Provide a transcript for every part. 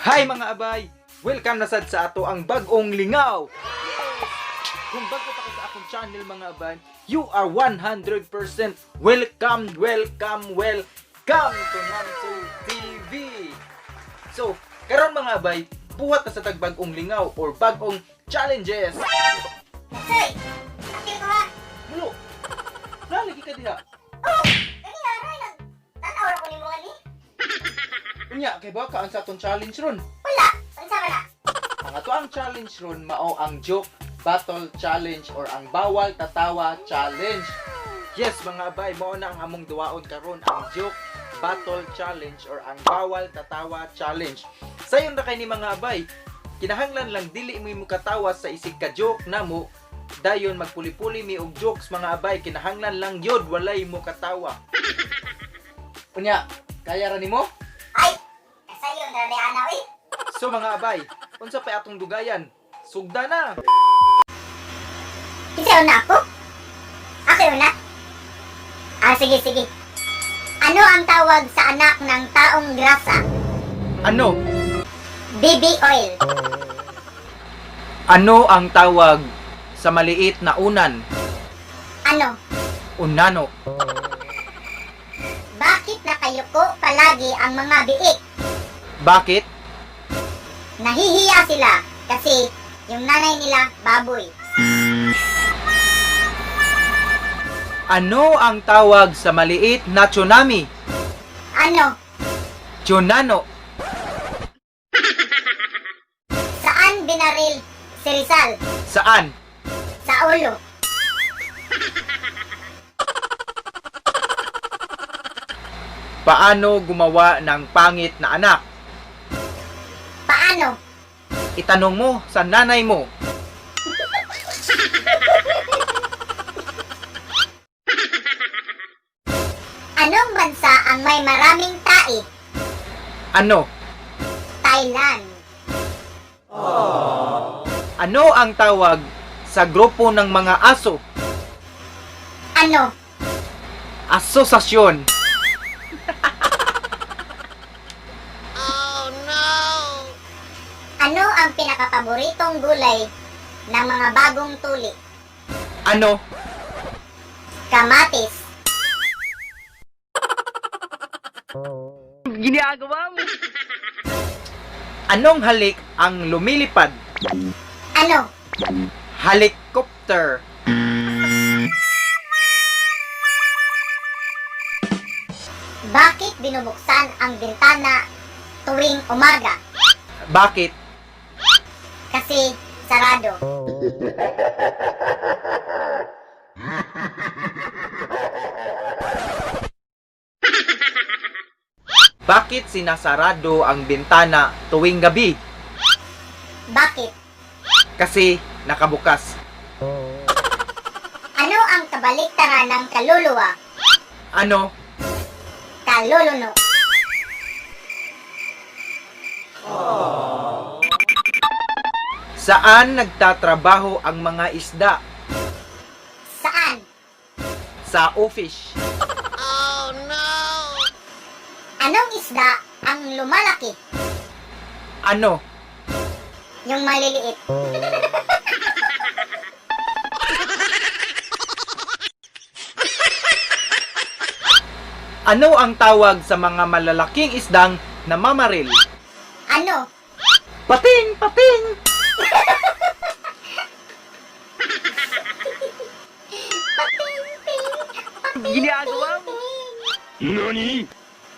Hi mga abay! Welcome na sad sa ato ang bagong lingaw! Kung bago pa ka sa akong channel mga abay, you are 100% welcome to Namso TV! So, karon mga abay, buhat na sa tagbagong lingaw or bagong challenges! Hey! Akil ko ha! Mulo! Nalagi ka diha! Oh! Kanina aray tanaw ra ko ni mga ni. Unya, kay baka ang sa atong challenge ron? Wala! Unsa man na? Ang ato ang challenge ron mao ang joke battle challenge or ang bawal tatawa challenge. Yes mga abay, mao na ang among duwaon karon ang joke battle challenge or ang bawal tatawa challenge. Sayon na kay ni mga abay, kinahanglan lang dili mo katawa sa isig ka joke namo. Dayon magpuli-puli mi og jokes mga abay, kinahanglan lang yod walay mo katawa. Unya, kaya ra nimo? Ay! Kasayon na ni ana oy. So mga abay, unsa pa atong dugayan? Sugda na. Kinsa una ako? Ako una? Sige. Ano ang tawag sa anak ng taong grasa? Ano? BB oil. Ano ang tawag sa maliit na unan? Ano? Unano. Bakit nakayuko palagi ang mga biik? Bakit? Nahihiya sila kasi yung nanay nila baboy. Ano ang tawag sa maliit na tsunami? Ano? Tsunano. Saan binaril si Rizal? Saan? Sa ulo. Paano gumawa ng pangit na anak? Paano? Itanong mo sa nanay mo. Anong bansa ang may maraming tae? Ano? Thailand. Ano ang tawag sa grupo ng mga aso? Ano? Asosasyon. Ano ang pinakapaboritong gulay ng mga bagong tuli? Ano? Kamatis. Ginagawa mo. Anong halik ang lumilipad? Ano? Helicopter. Bakit binubuksan ang bintana tuwing umaga? Bakit? Kasi sarado. Bakit sinasarado ang bintana tuwing gabi? Bakit? Kasi nakabukas. Ano ang kabaliktaran ng kaluluwa? Ano? Kaluluno. Saan nagtatrabaho ang mga isda? Saan? Sa office. Anong isda ang lumalaki? Ano? Yung maliliit. Ano ang tawag sa mga malalaking isdang namamaril? Ano? Pating! Pating! Ginagawa mo. NANI?!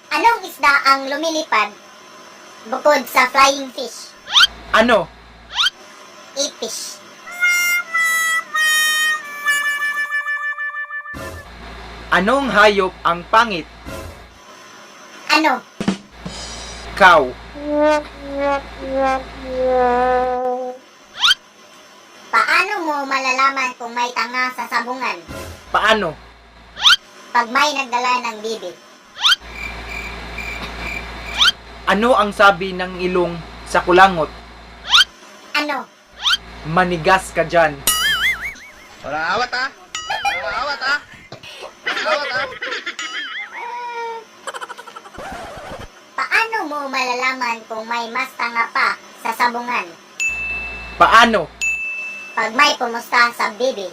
Anong isda ang lumilipad bukod sa flying fish? Ano? Ipish. Anong hayop ang pangit? Ano? Cow. Paano mo malalaman kung may tanga sa sabungan? Paano? Pag may nagdala ng bibi. Ano ang sabi ng ilong sa kulangot? Ano? Manigas ka dyan. Walang awat ah! Walang awat ah! Walang awat ah! Paano mo malalaman malalaman kung may mas tanga pa sa sabungan? Paano? Pag may pumusta sa bibi.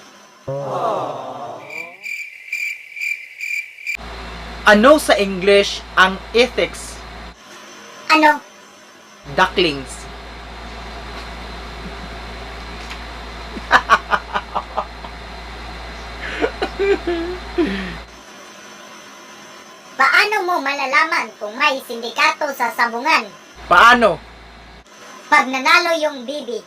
Ano sa English ang ethics? Ano? Ducklings. Paano mo malalaman kung may sindikato sa sabungan? Paano? Pag nanalo yung bibi.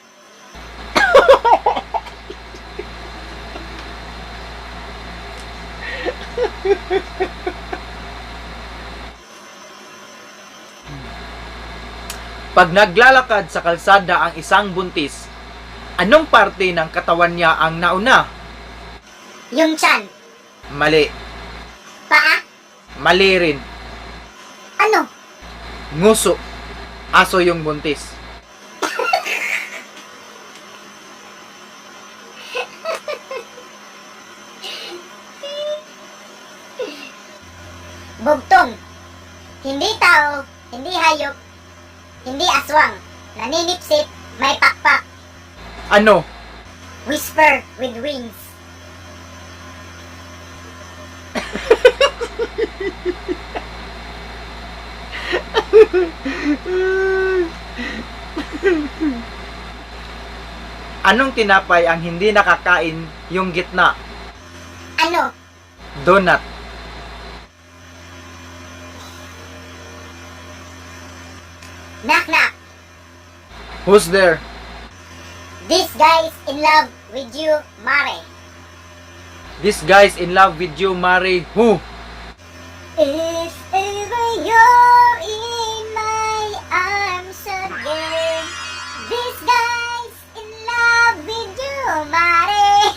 Pag naglalakad sa kalsada ang isang buntis, anong parte ng katawan niya ang nauna? Yung tiyan. Mali. Paa? Mali rin. Ano? Nguso. Aso yung buntis. Bugtong. Hindi tao, hindi hayop, hindi aswang. Naninipsip, may pakpak. Ano? Whisper with wings. Anong tinapay ang hindi nakakain yung gitna? Ano? Donut. Knock knock. Who's there? This guy's in love with you, Mare. This guy's in love with you, marry who? If ever you're in my arms again, this guy's in love with you, Mare.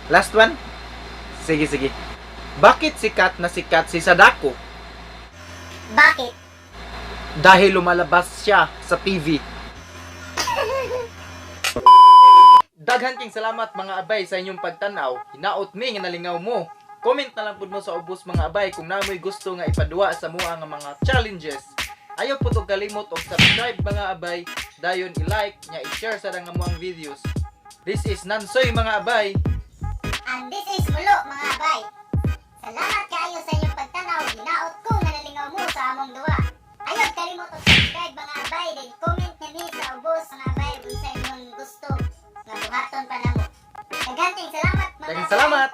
Last one? Sige, sige. Bakit sikat na sikat si Sadako? Bakit? Dahil lumalabas siya sa TV. Daghan king salamat mga abay sa inyong pagtanaw. Hinaot mi nga nalingaw mo. Comment na lang pud mo sa ubos mga abay kung namoy gusto nga ipadua sa mua nga mga challenges. Ayaw po itong kalimot og subscribe mga abay. Dayon i-like, nya i-share sa nga muang videos. This is Nansoy mga abay. And this is Mulo, mga abay. Salamat kayo sa inyong pagtanaw. Hinaot ko nga nalingaw mo sa among duwa. Ayaw kalimot og subscribe mga abay. Then comment nyo sa ubos mga abay kung sa inyong gusto nga buhaton pa na mo. Daghang salamat mga Daghang abay. salamat.